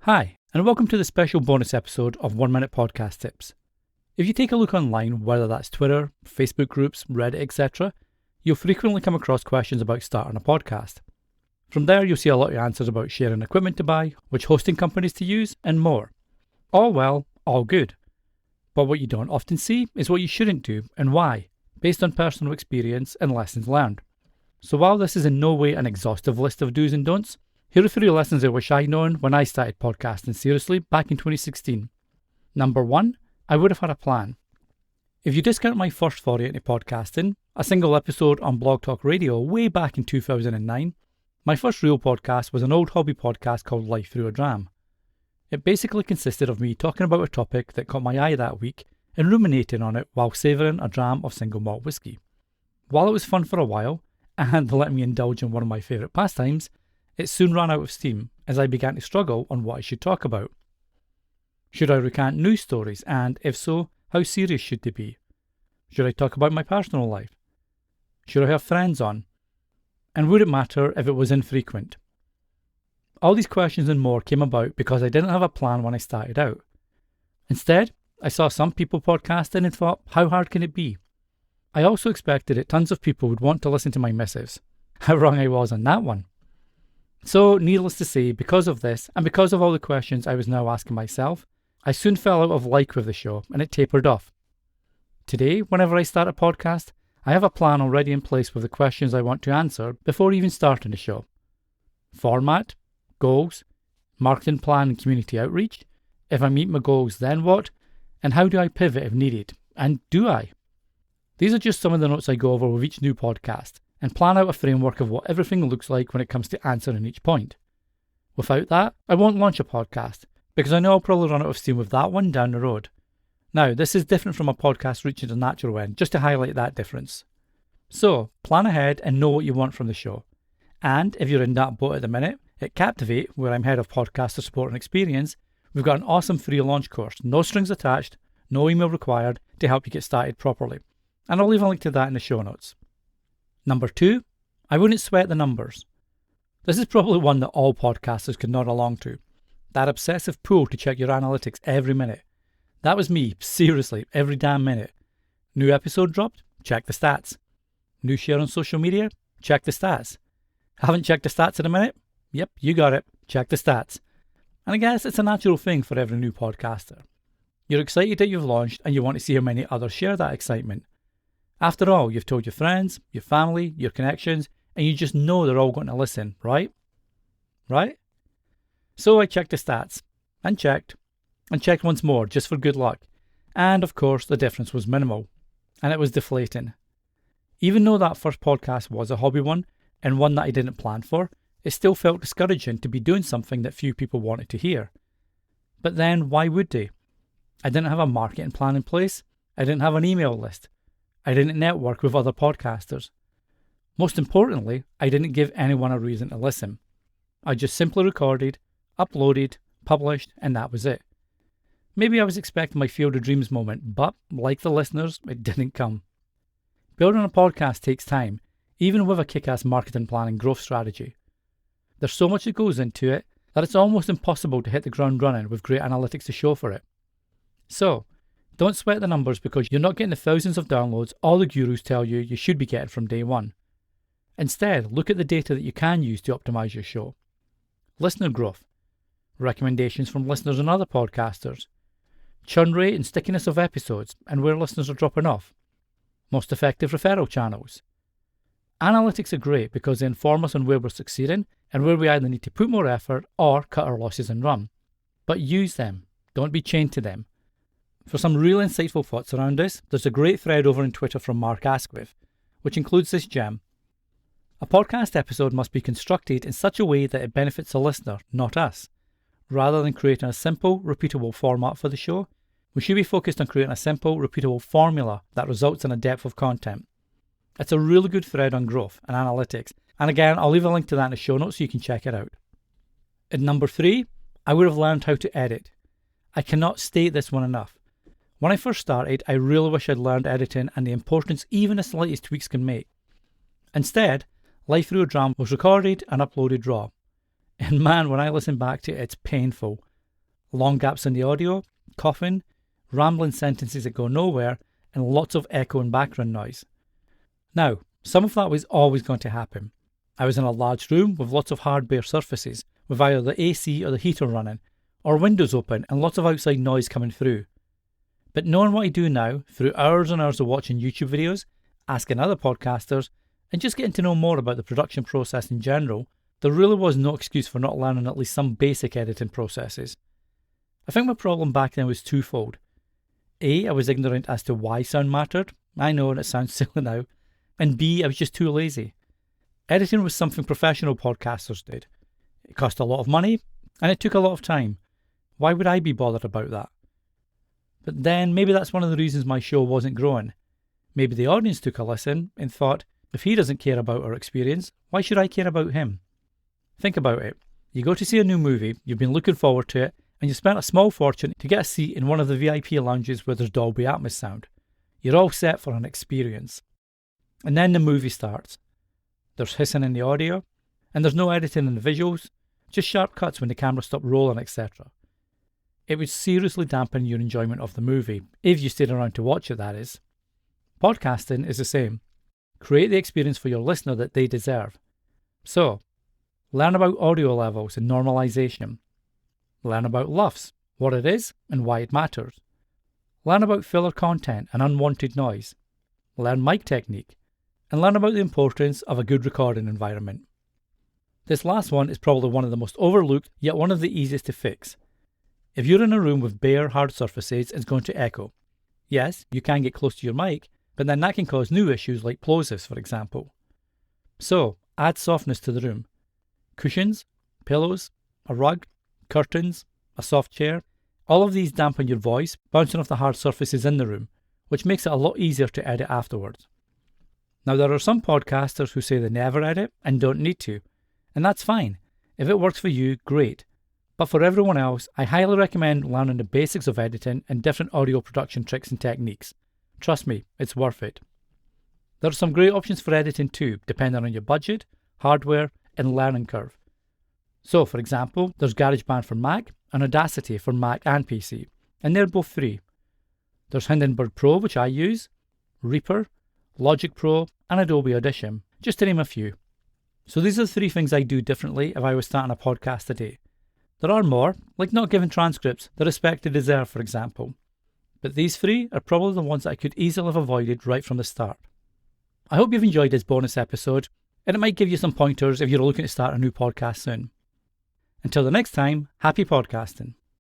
Hi, and welcome to the special bonus episode of 1 Minute Podcast Tips. If you take a look online, whether that's Twitter, Facebook groups, Reddit, etc., you'll frequently come across questions about starting a podcast. From there, you'll see a lot of answers about sharing equipment to buy, which hosting companies to use, and more. All well, all good. But what you don't often see is what you shouldn't do and why, based on personal experience and lessons learned. So while this is in no way an exhaustive list of do's and don'ts, here are 3 lessons I wish I'd known when I started podcasting seriously back in 2016. Number 1, I would have had a plan. If you discount my first foray into podcasting, a single episode on Blog Talk Radio way back in 2009, my first real podcast was an old hobby podcast called Life Through a Dram. It basically consisted of me talking about a topic that caught my eye that week and ruminating on it while savouring a dram of single malt whiskey. While it was fun for a while, and let me indulge in one of my favourite pastimes, it soon ran out of steam as I began to struggle on what I should talk about. Should I recount news stories, and if so, how serious should they be? Should I talk about my personal life? Should I have friends on? And would it matter if it was infrequent? All these questions and more came about because I didn't have a plan when I started out. Instead, I saw some people podcasting and thought, how hard can it be? I also expected that tons of people would want to listen to my missives. How wrong I was on that one. So, needless to say, because of this, and because of all the questions I was now asking myself, I soon fell out of like with the show, and it tapered off. Today, whenever I start a podcast, I have a plan already in place with the questions I want to answer before even starting the show. Format, goals, marketing plan and community outreach. If I meet my goals, then what? And how do I pivot if needed? And do I? These are just some of the notes I go over with each new podcast, and plan out a framework of what everything looks like when it comes to answering each point. Without that, I won't launch a podcast, because I know I'll probably run out of steam with that one down the road. Now, this is different from a podcast reaching its natural end, just to highlight that difference. So, plan ahead and know what you want from the show. And if you're in that boat at the minute, at Captivate, where I'm head of podcaster support and experience, we've got an awesome free launch course, no strings attached, no email required, to help you get started properly. And I'll leave a link to that in the show notes. Number 2, I wouldn't sweat the numbers. This is probably one that all podcasters could nod along to. That obsessive pull to check your analytics every minute. That was me, seriously, every damn minute. New episode dropped? Check the stats. New share on social media? Check the stats. Haven't checked the stats in a minute? Yep, you got it. Check the stats. And I guess it's a natural thing for every new podcaster. You're excited that you've launched and you want to see how many others share that excitement. After all, you've told your friends, your family, your connections, and you just know they're all going to listen, right? Right? So I checked the stats, and checked once more, just for good luck. And of course, the difference was minimal, and it was deflating. Even though that first podcast was a hobby one, and one that I didn't plan for, it still felt discouraging to be doing something that few people wanted to hear. But then, why would they? I didn't have a marketing plan in place. I didn't have an email list. I didn't network with other podcasters. Most importantly, I didn't give anyone a reason to listen. I just simply recorded, uploaded, published, and that was it. Maybe I was expecting my field of dreams moment, but like the listeners, it didn't come. Building a podcast takes time, even with a kick-ass marketing plan and growth strategy. There's so much that goes into it that it's almost impossible to hit the ground running with great analytics to show for it. So, don't sweat the numbers because you're not getting the thousands of downloads all the gurus tell you should be getting from day one. Instead, look at the data that you can use to optimize your show. Listener growth, recommendations from listeners and other podcasters, churn rate and stickiness of episodes and where listeners are dropping off, most effective referral channels. Analytics are great because they inform us on where we're succeeding and where we either need to put more effort or cut our losses and run. But use them, don't be chained to them. For some real insightful thoughts around this, there's a great thread over on Twitter from Mark Asquith, which includes this gem. A podcast episode must be constructed in such a way that it benefits the listener, not us. Rather than creating a simple, repeatable format for the show, we should be focused on creating a simple, repeatable formula that results in a depth of content. It's a really good thread on growth and analytics, and again, I'll leave a link to that in the show notes so you can check it out. And number 3, I would have learned how to edit. I cannot state this one enough. When I first started, I really wish I'd learned editing and the importance even the slightest tweaks can make. Instead, Life Through a Dram was recorded and uploaded raw. And man, when I listen back to it, it's painful. long gaps in the audio, coughing, rambling sentences that go nowhere, and lots of echo and background noise. Now, some of that was always going to happen. I was in a large room with lots of hard bare surfaces, with either the AC or the heater running, or windows open and lots of outside noise coming through. But knowing what I do now, through hours and hours of watching YouTube videos, asking other podcasters, and just getting to know more about the production process in general, there really was no excuse for not learning at least some basic editing processes. I think my problem back then was twofold. A, I was ignorant as to why sound mattered. I know, and it sounds silly now. And B, I was just too lazy. Editing was something professional podcasters did. It cost a lot of money, and it took a lot of time. Why would I be bothered about that? But then maybe that's one of the reasons my show wasn't growing. Maybe the audience took a listen and thought, if he doesn't care about our experience, why should I care about him? Think about it. You go to see a new movie, you've been looking forward to it, and you spent a small fortune to get a seat in one of the VIP lounges where there's Dolby Atmos sound. You're all set for an experience. And then the movie starts. There's hissing in the audio, and there's no editing in the visuals, just sharp cuts when the camera stopped rolling, etc. It would seriously dampen your enjoyment of the movie, if you stayed around to watch it, that is. Podcasting is the same. Create the experience for your listener that they deserve. So, learn about audio levels and normalization. Learn about LUFS, what it is and why it matters. Learn about filler content and unwanted noise. Learn mic technique. And learn about the importance of a good recording environment. This last one is probably one of the most overlooked, yet one of the easiest to fix. If you're in a room with bare, hard surfaces, it's going to echo. Yes, you can get close to your mic, but then that can cause new issues like plosives, for example. So, add softness to the room. Cushions, pillows, a rug, curtains, a soft chair, all of these dampen your voice, bouncing off the hard surfaces in the room, which makes it a lot easier to edit afterwards. Now, there are some podcasters who say they never edit and don't need to, and that's fine. If it works for you, great. But for everyone else, I highly recommend learning the basics of editing and different audio production tricks and techniques. Trust me, it's worth it. There are some great options for editing too, depending on your budget, hardware, and learning curve. So, for example, there's GarageBand for Mac and Audacity for Mac and PC, and they're both free. There's Hindenburg Pro, which I use, Reaper, Logic Pro, and Adobe Audition, just to name a few. So these are the 3 things I do differently if I was starting a podcast today. There are more, like not giving transcripts the respect they deserve, for example. But these 3 are probably the ones that I could easily have avoided right from the start. I hope you've enjoyed this bonus episode, and it might give you some pointers if you're looking to start a new podcast soon. Until the next time, happy podcasting.